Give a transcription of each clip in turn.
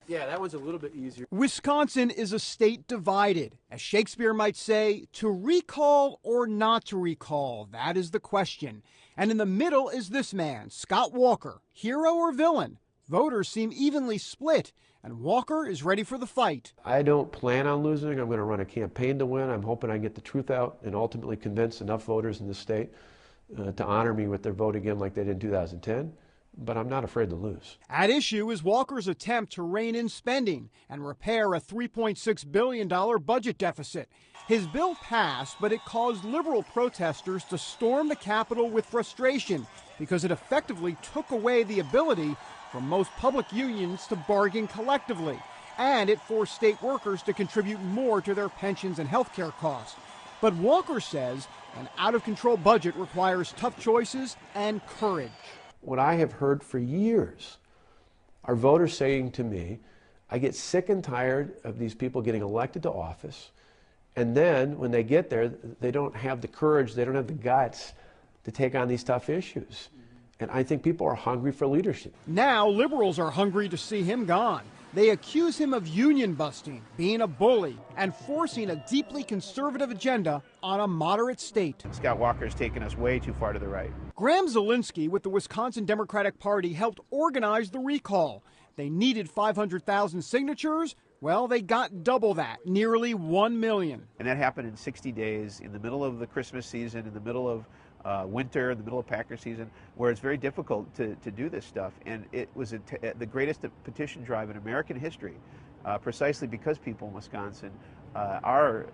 Yeah, that one's a little bit easier. Wisconsin is a state divided. As Shakespeare might say, to recall or not to recall, that is the question. And in the middle is this man, Scott Walker, hero or villain. Voters seem evenly split, and Walker is ready for the fight. I don't plan on losing. I'm going to run a campaign to win. I'm hoping I get the truth out and ultimately convince enough voters in the state to honor me with their vote again like they did in 2010. But I'm not afraid to lose. At issue is Walker's attempt to rein in spending and repair a $3.6 billion budget deficit. His bill passed, but it caused liberal protesters to storm the Capitol with frustration because it effectively took away the ability for most public unions to bargain collectively, and it forced state workers to contribute more to their pensions and health care costs. But Walker says an out-of-control budget requires tough choices and courage. What I have heard for years are voters saying to me, I get sick and tired of these people getting elected to office, and then when they get there, they don't have the courage, they don't have the guts to take on these tough issues. And I think people are hungry for leadership. Now liberals are hungry to see him gone. They accuse him of union busting, being a bully, and forcing a deeply conservative agenda on a moderate state. Scott Walker has taken us way too far to the right. Graham Zielinski with the Wisconsin Democratic Party helped organize the recall. They needed 500,000 signatures. Well, they got double that, nearly 1 million. And that happened in 60 days, in the middle of the Christmas season, in the middle of winter, in the middle of Packer season, where it's very difficult to do this stuff. And it was the greatest petition drive in American history, precisely because people in Wisconsin are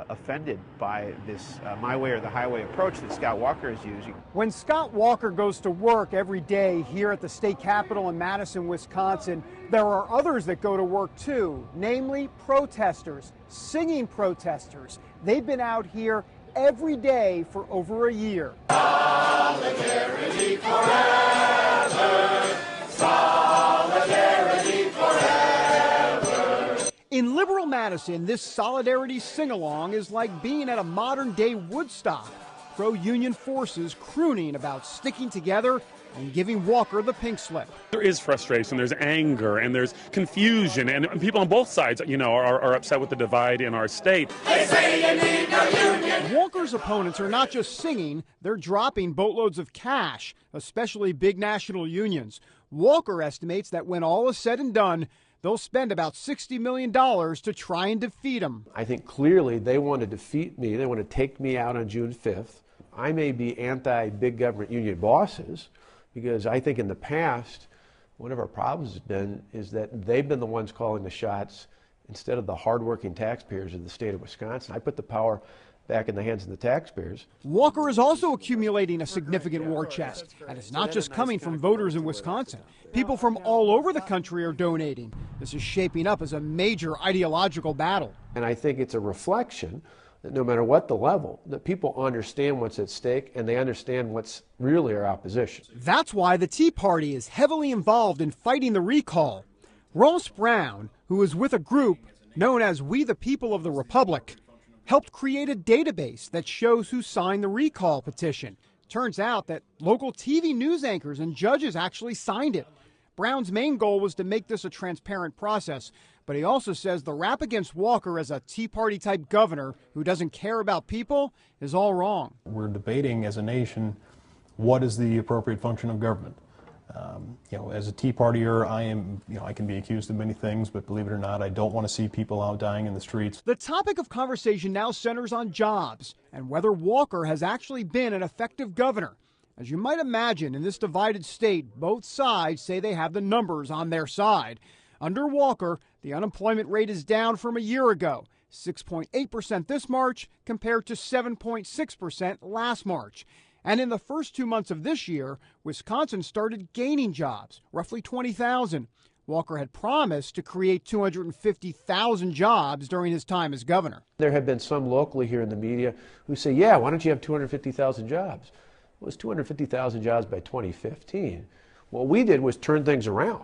offended by this my way or the highway approach that Scott Walker is using. When Scott Walker goes to work every day here at the state capitol in Madison, Wisconsin, there are others that go to work too, namely protesters, singing protesters. They've been out here every day for over a year. Solidarity forever! Solidarity forever! In liberal Madison, this solidarity sing-along is like being at a modern-day Woodstock. Pro-union forces crooning about sticking together and giving Walker the pink slip. There is frustration, there's anger, and there's confusion, and people on both sides, are upset with the divide in our state. They say you need no union. Walker's opponents are not just singing, they're dropping boatloads of cash, especially big national unions. Walker estimates that when all is said and done, they'll spend about $60 million to try and defeat him. I think clearly they want to defeat me. They want to take me out on June 5th. I may be anti-big government union bosses, because I think in the past, one of our problems has been is that they've been the ones calling the shots instead of the hardworking taxpayers of the state of Wisconsin. I put the power back in the hands of the taxpayers. Walker is also accumulating a significant war chest, and it's not just coming from voters in Wisconsin. People from all over the country are donating. This is shaping up as a major ideological battle. And I think it's a reflection that no matter what the level, that people understand what's at stake and they understand what's really our opposition. That's why the Tea Party is heavily involved in fighting the recall. Ross Brown, who is with a group known as We the People of the Republic, helped create a database that shows who signed the recall petition. Turns out that local TV news anchors and judges actually signed it. Brown's main goal was to make this a transparent process, but he also says the rap against Walker as a Tea Party-type governor who doesn't care about people is all wrong. We're debating as a nation what is the appropriate function of government. As a Tea Partier, I can be accused of many things, but believe it or not, I don't want to see people out dying in the streets. The topic of conversation now centers on jobs and whether Walker has actually been an effective governor. As you might imagine, in this divided state, both sides say they have the numbers on their side. Under Walker, the unemployment rate is down from a year ago, 6.8% this March compared to 7.6% last March. And in the first 2 months of this year, Wisconsin started gaining jobs, roughly 20,000. Walker had promised to create 250,000 jobs during his time as governor. There have been some locally here in the media who say, yeah, why don't you have 250,000 jobs? It was 250,000 jobs by 2015. What we did was turn things around.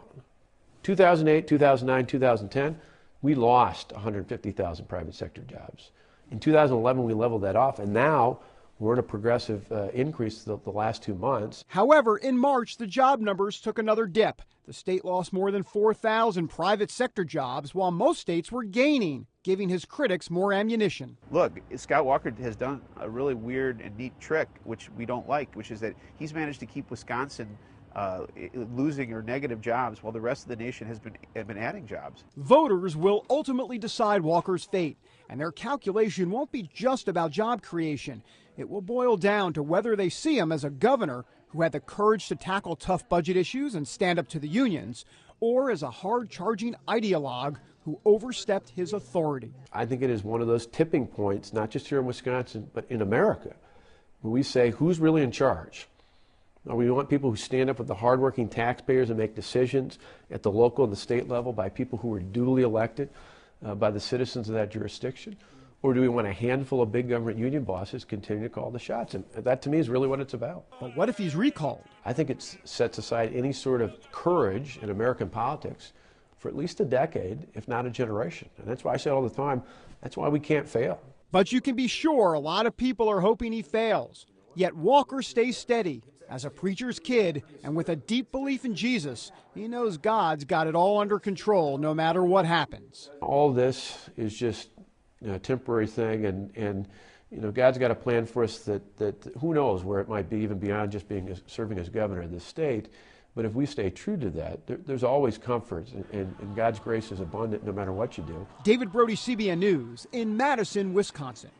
2008, 2009, 2010, we lost 150,000 private sector jobs. In 2011, we leveled that off, and now We're in a progressive increase the last 2 months. However, in March, the job numbers took another dip. The state lost more than 4,000 private sector jobs, while most states were gaining, giving his critics more ammunition. Look, Scott Walker has done a really weird and neat trick, which we don't like, which is that he's managed to keep Wisconsin losing or negative jobs while the rest of the nation has been adding jobs. Voters will ultimately decide Walker's fate, and their calculation won't be just about job creation. It will boil down to whether they see him as a governor who had the courage to tackle tough budget issues and stand up to the unions, or as a hard-charging ideologue who overstepped his authority. I think it is one of those tipping points, not just here in Wisconsin, but in America, where we say, who's really in charge? We want people who stand up with the hardworking taxpayers and make decisions at the local and the state level by people who are duly elected by the citizens of that jurisdiction? Or do we want a handful of big government union bosses continue to call the shots? And that, to me, is really what it's about. But what if he's recalled? I think it sets aside any sort of courage in American politics for at least a decade, if not a generation. And that's why I say all the time, that's why we can't fail. But you can be sure a lot of people are hoping he fails. Yet Walker stays steady. As a preacher's kid and with a deep belief in Jesus, he knows God's got it all under control no matter what happens. All this is just a temporary thing, and God's got a plan for us that who knows where it might be, even beyond just serving as governor of this state. But if we stay true to that, there's always comfort, and God's grace is abundant no matter what you do. David Brody, CBN News in Madison, Wisconsin.